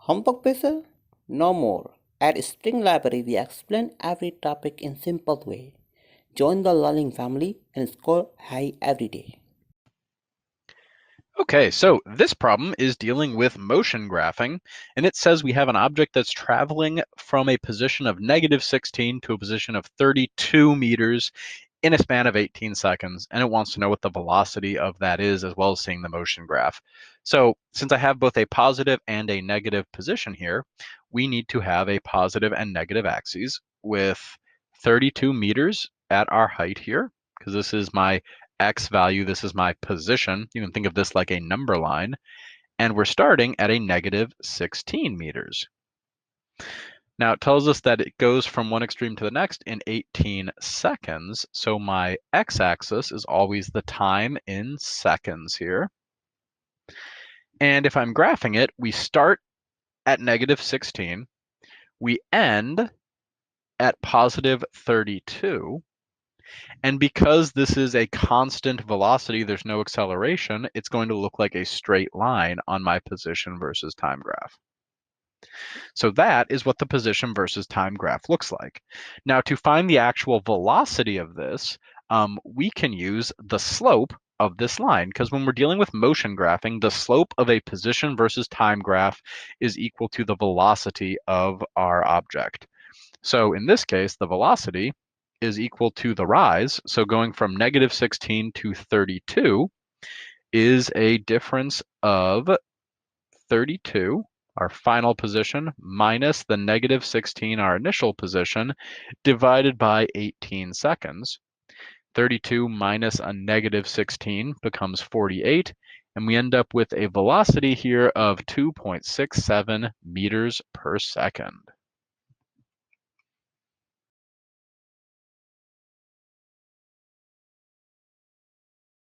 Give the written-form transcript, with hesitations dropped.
Homework pressure? No more. At Spring Library, we explain every topic in simple way. Join the learning family and score high every day. Okay, so this problem is dealing with motion graphing, and it says we have an object that's traveling from a position of -16 to a position of 32 meters in a span of 18 seconds, and it wants to know what the velocity of that is, as well as seeing the motion graph. So since I have both a positive and a negative position here, we need to have a positive and negative axes with 32 meters at our height here, because this is my X value, this is my position. You can think of this like a number line. And we're starting at a -16 meters. Now it tells us that it goes from one extreme to the next in 18 seconds. So my x-axis is always the time in seconds here. And if I'm graphing it, we start at -16, we end at +32. And because this is a constant velocity, there's no acceleration, it's going to look like a straight line on my position versus time graph. So that is what the position versus time graph looks like. Now, to find the actual velocity of this, we can use the slope of this line, because when we're dealing with motion graphing, the slope of a position versus time graph is equal to the velocity of our object. So in this case, the velocity is equal to the rise. So going from -16 to 32 is a difference of 32, our final position, minus the -16, our initial position, divided by 18 seconds. 32 minus a -16 becomes 48, and we end up with a velocity here of 2.67 meters per second.